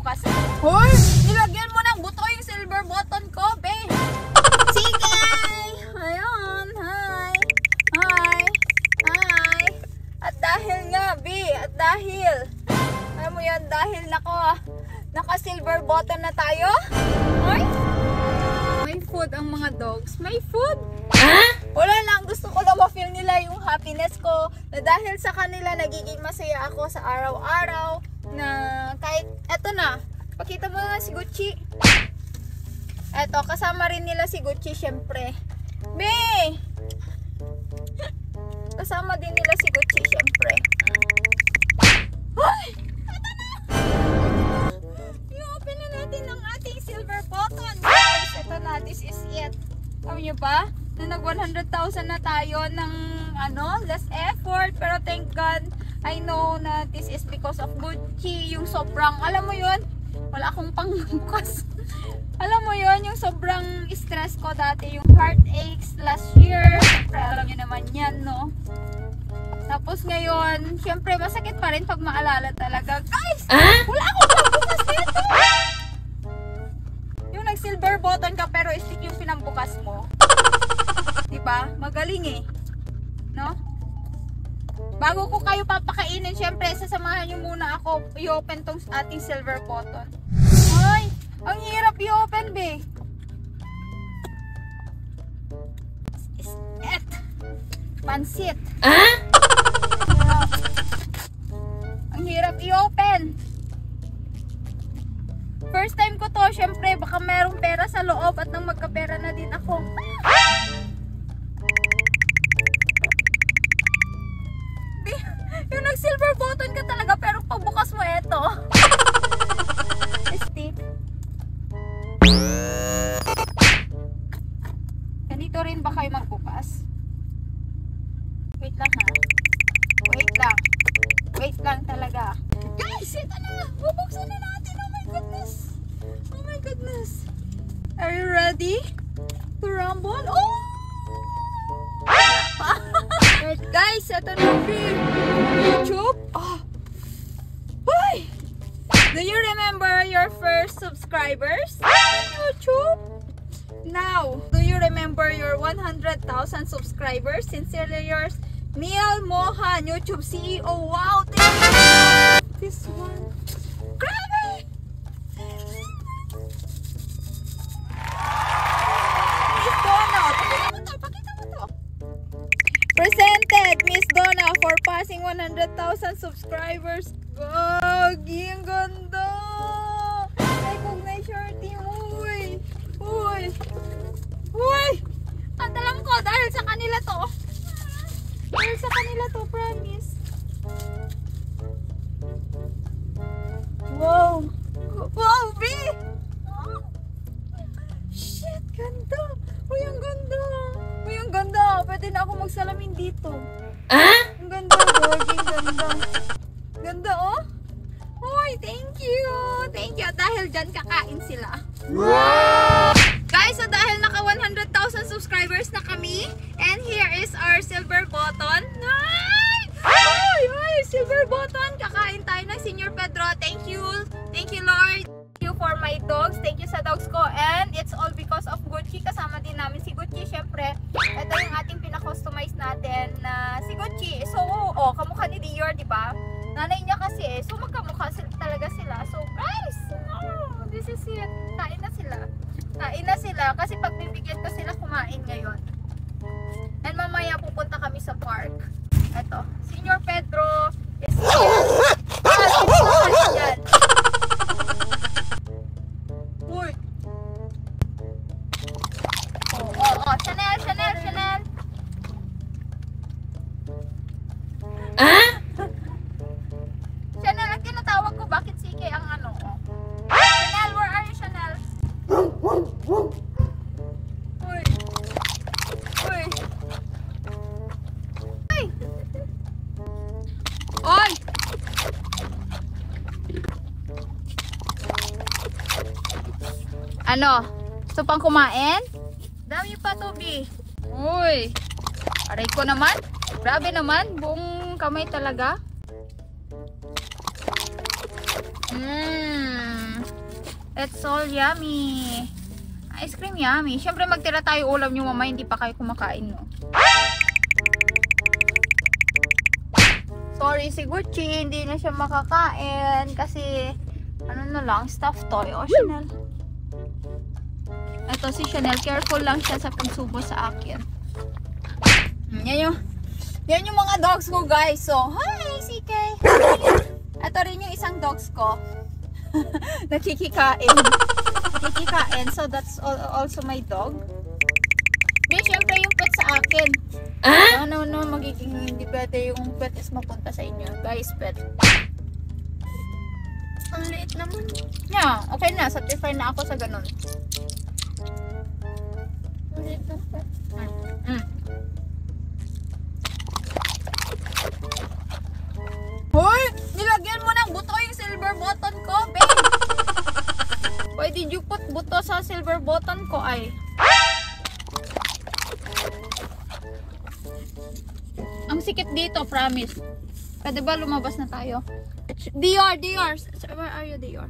bukas. Hoy! Nilagyan mo ng buto yung silver button ko, be! Sige! Ayun! Hi! Hi! Hi! At dahil nga, be! At dahil! Alam mo yan, dahil naka-silver button na tayo? Hoy! May food ang mga dogs. May food! Wala lang, gusto ko lang ma-feel nila yung happiness ko na dahil sa kanila nagiging masaya ako sa araw-araw na kahit, eto na, pakita mo na si Gucci. Eto, kasama rin nila si Gucci syempre. Be! Kasama din nila si Gucci syempre. Hoy! Eto na! I-open na natin ang ating silver button. Guys, eto na, this is it. Alam nyo ba? Na nag 100,000 na tayo ng less effort, pero thank God I know na this is because of Gucci. Yung sobrang, alam mo yun, wala akong pangbukas. Alam mo yun, yung sobrang stress ko dati, yung heartaches last year, syempre alam nyo naman yan, no? Tapos ngayon, syempre masakit pa rin pag maalala talaga. Guys, wala akong pangbukas dito. Yung nag silver button ka pero stick yung pinambukas mo, diba? Magaling eh. No? Bago ko kayo papakainin, syempre, sasamahan nyo muna ako i-open tong ating silver button. Ay! Ang hirap i-open, be! Is it? Pansit. Ang hirap i-open. First time ko to, syempre, baka merong pera sa loob at nang magkapera na din ako. Yung nag-silver button ka talaga pero pagbukas mo eto. Steve. Ganito rin ba kayo magbukas? Wait lang ha. Wait lang. Wait lang talaga. Guys, ito na! Bubuksan na natin! Oh my goodness! Oh my goodness! Are you ready to rumble? Oh! Right, guys, ito na YouTube. Oh. Hoy! Do you remember your first subscribers on YouTube? Now, do you remember your 100,000 subscribers? Sincerely yours, Neil Mohan, YouTube CEO. Wow! Thank you! This one. Grabe! Miss Donna. Pakita mo to. Presented, Miss Donna, for passing 100,000 subscribers. Gagi, ang ganda! Recognize your team. Uy! Uy! Uy! Ang alam ko, dahil sa kanila to. Dahil sa kanila to, promise. Wow! Wow, B! Shit, ganda! Uy, ang ganda! Uy, ang ganda! Pwede na ako magsalamin dito. Ang ganda, Gagi, ganda. Ganda, oh! Uy, thank you! Thank you! Dahil dyan, kakain sila. Wow! Guys, so dahil naka 100,000 subscribers na kami, and here is our silver button. Nice! Ay! Ay! Silver button! Kakain tayo ng Senior Pedro. Thank you! Thank you, Lord! Thank you for my dogs. Thank you sa dogs ko. And it's all because of Gucci. Kasama din namin si Gucci. Syempre, ito yung ating pina-customize natin na si Gucci. So, oh, kamukha ni Dior, di ba? Nanay niya kasi eh. So, magkamukha talaga sila. So, guys! Oh, this is it. Kain na sila. Kain na sila. Kasi pagbibigyan ko sila kumain ngayon. And mamaya pupunta kami sa park. Ito. Senior Pedro is here. Yan. Uy! Oh. Chanel, Chanel, Chanel. Chanel, ang tinatawag ko, bakit sige ang ano? Chanel, where are you, Chanel? Uy! Uy! Uy! Oy! Ano? Gusto pang kumain? Dami pa, Toby. Uy! Aray ko naman. Grabe naman. Buong kamay talaga. It's all yummy. Ice cream yummy. Siyempre magtira tayo ulam nyo mamaya, hindi pa kayo kumakain, no? Sorry si Gucci, hindi na siya makakain kasi ano na lang, stuffed toy o Chanel. Ito si Chanel, careful lang siya sa pagsubo sa akin. Yan yung mga dogs ko, guys. So, hi CK. Ito rin yung isang dogs ko. Nakikikain. So that's also my dog. Siyempre yung pet sa akin. No, magiging hindi pwede yung pet is mapunta sa inyo. Guys, pet. Ang liit naman. Yeah, okay na. Satisfied na ako sa ganun. Ang liit na pet. Hoy! Nilagyan mo ng buto yung silver button ko, babe! Why did you put buto sa silver button ko, ay? Ang sikip dito, promise. Pwede ba lumabas na tayo? Dior! Where are you, Dior?